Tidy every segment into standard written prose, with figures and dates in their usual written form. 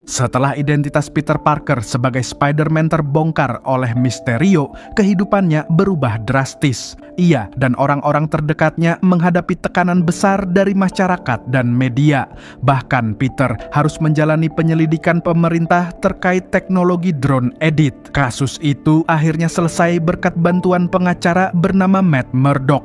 Setelah identitas Peter Parker sebagai Spider-Man terbongkar oleh Mysterio, kehidupannya berubah drastis. Ia dan orang-orang terdekatnya menghadapi tekanan besar dari masyarakat dan media. Bahkan Peter harus menjalani penyelidikan pemerintah terkait teknologi drone edit. Kasus itu akhirnya selesai berkat bantuan pengacara bernama Matt Murdock.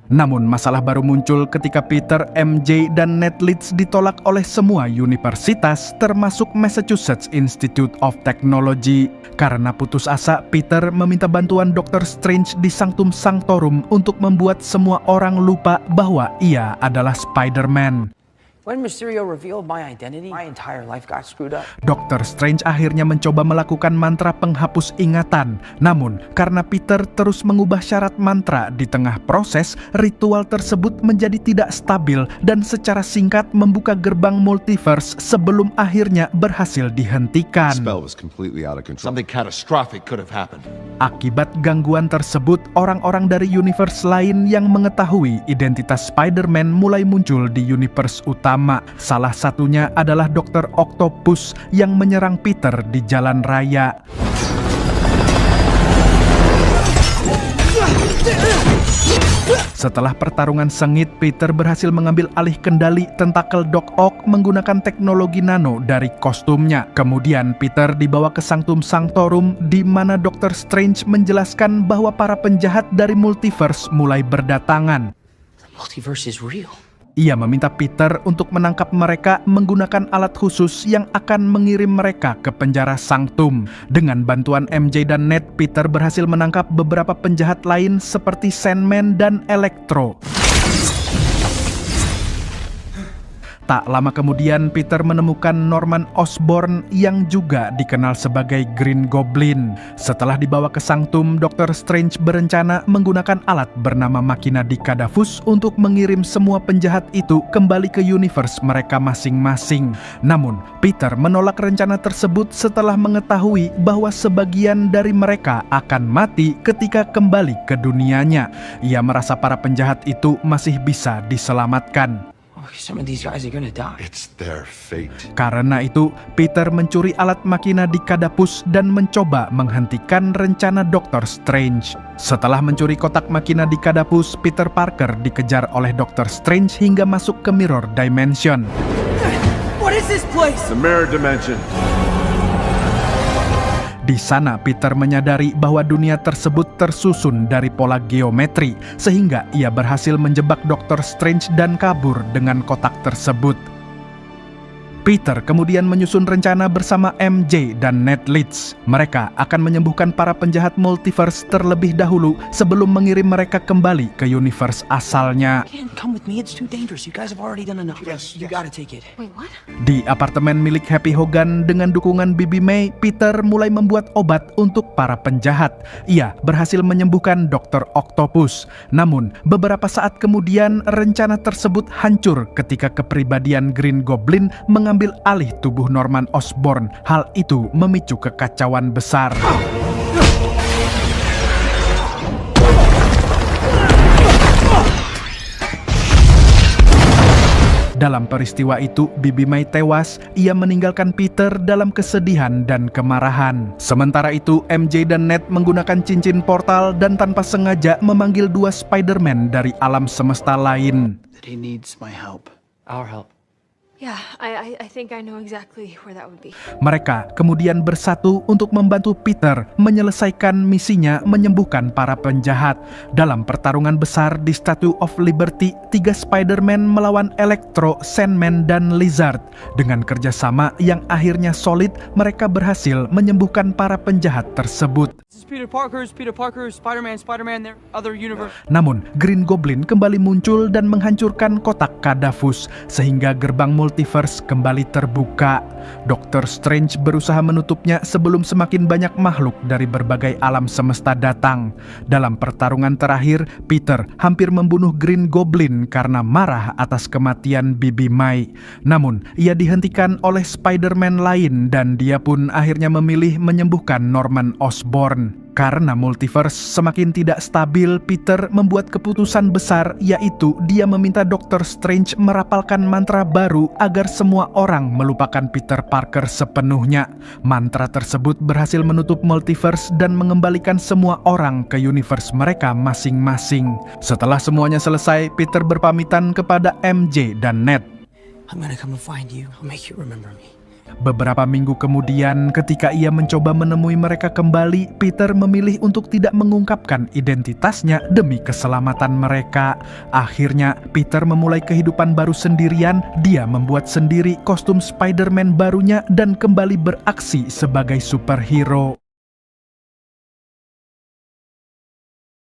Namun masalah baru muncul ketika Peter, MJ, dan Ned Leeds ditolak oleh semua universitas termasuk Massachusetts Institute of Technology. Karena putus asa, Peter meminta bantuan Dr. Strange di Sanctum Sanctorum untuk membuat semua orang lupa bahwa ia adalah Spider-Man. When Mysterio revealed my identity, my entire life got screwed up. Dr. Strange akhirnya mencoba melakukan mantra penghapus ingatan. Namun, karena Peter terus mengubah syarat mantra di tengah proses, ritual tersebut menjadi tidak stabil dan secara singkat membuka gerbang multiverse sebelum akhirnya berhasil dihentikan. Spell was completely out of control. Something catastrophic could have happened. Akibat gangguan tersebut, orang-orang dari universe lain yang mengetahui identitas Spider-Man mulai muncul di universe utama. Salah satunya adalah Dr. Octopus yang menyerang Peter di jalan raya. Setelah pertarungan sengit, Peter berhasil mengambil alih kendali tentakel Doc Ock menggunakan teknologi nano dari kostumnya. Kemudian Peter dibawa ke Sanctum Sanctorum di mana Dr. Strange menjelaskan bahwa para penjahat dari multiverse mulai berdatangan. The multiverse is real. Ia meminta Peter untuk menangkap mereka menggunakan alat khusus yang akan mengirim mereka ke penjara Sanctum. Dengan bantuan MJ dan Ned, Peter berhasil menangkap beberapa penjahat lain seperti Sandman dan Electro. Tak lama kemudian, Peter menemukan Norman Osborn yang juga dikenal sebagai Green Goblin. Setelah dibawa ke Sanctum, Dr. Strange berencana menggunakan alat bernama Machina Dicadavus untuk mengirim semua penjahat itu kembali ke universe mereka masing-masing. Namun, Peter menolak rencana tersebut setelah mengetahui bahwa sebagian dari mereka akan mati ketika kembali ke dunianya. Ia merasa para penjahat itu masih bisa diselamatkan. Some of these guys are gonna die. It's their fate. Karena itu, Peter mencuri alat Machina Dicadavus dan mencoba menghentikan rencana Dr. Strange. Setelah mencuri kotak Machina Dicadavus, Peter Parker dikejar oleh Dr. Strange hingga masuk ke Mirror Dimension. What is this place? The mirror dimension. Di sana, Peter menyadari bahwa dunia tersebut tersusun dari pola geometri, sehingga ia berhasil menjebak Dr. Strange dan kabur dengan kotak tersebut. Peter kemudian menyusun rencana bersama MJ dan Ned Leeds. Mereka akan menyembuhkan para penjahat multiverse terlebih dahulu sebelum mengirim mereka kembali ke universe asalnya. Can't come with me, it's too dangerous. You guys have already done enough. You gotta take it. Wait, what? Di apartemen milik Happy Hogan dengan dukungan Bibi May, Peter mulai membuat obat untuk para penjahat. Ia berhasil menyembuhkan Dr. Octopus. Namun, beberapa saat kemudian rencana tersebut hancur ketika kepribadian Green Goblin mengambil alih tubuh Norman Osborn. Hal itu memicu kekacauan besar. Dalam peristiwa itu, Bibi May tewas. Ia meninggalkan Peter dalam kesedihan dan kemarahan. Sementara itu, MJ dan Ned menggunakan cincin portal dan tanpa sengaja memanggil dua Spider-Man dari alam semesta lain. That he needs my help. Our help. Yeah, I think I know exactly where that would be. Mereka kemudian bersatu untuk membantu Peter menyelesaikan misinya menyembuhkan para penjahat. Dalam pertarungan besar di Statue of Liberty, 3 Spider-Man melawan Electro, Sandman, dan Lizard. Dengan kerjasama yang akhirnya solid, mereka berhasil menyembuhkan para penjahat tersebut. This is Peter Parker, Spider-Man, their other universe. Namun, Green Goblin kembali muncul dan menghancurkan kotak Kadavus, sehingga gerbang multiverse kembali terbuka. Dr. Strange berusaha menutupnya sebelum semakin banyak makhluk dari berbagai alam semesta datang. Dalam pertarungan terakhir, Peter hampir membunuh Green Goblin karena marah atas kematian Bibi May. Namun, ia dihentikan oleh Spider-Man lain dan dia pun akhirnya memilih menyembuhkan Norman Osborn. Karena multiverse semakin tidak stabil, Peter membuat keputusan besar, yaitu dia meminta Dr. Strange merapalkan mantra baru agar semua orang melupakan Peter Parker sepenuhnya. Mantra tersebut berhasil menutup multiverse dan mengembalikan semua orang ke universe mereka masing-masing. Setelah semuanya selesai, Peter berpamitan kepada MJ dan Ned. I'm gonna come and find you. I'll make you remember me. Beberapa minggu kemudian, ketika ia mencoba menemui mereka kembali, Peter memilih untuk tidak mengungkapkan identitasnya demi keselamatan mereka. Akhirnya, Peter memulai kehidupan baru sendirian. Dia membuat sendiri kostum Spider-Man barunya dan kembali beraksi sebagai superhero.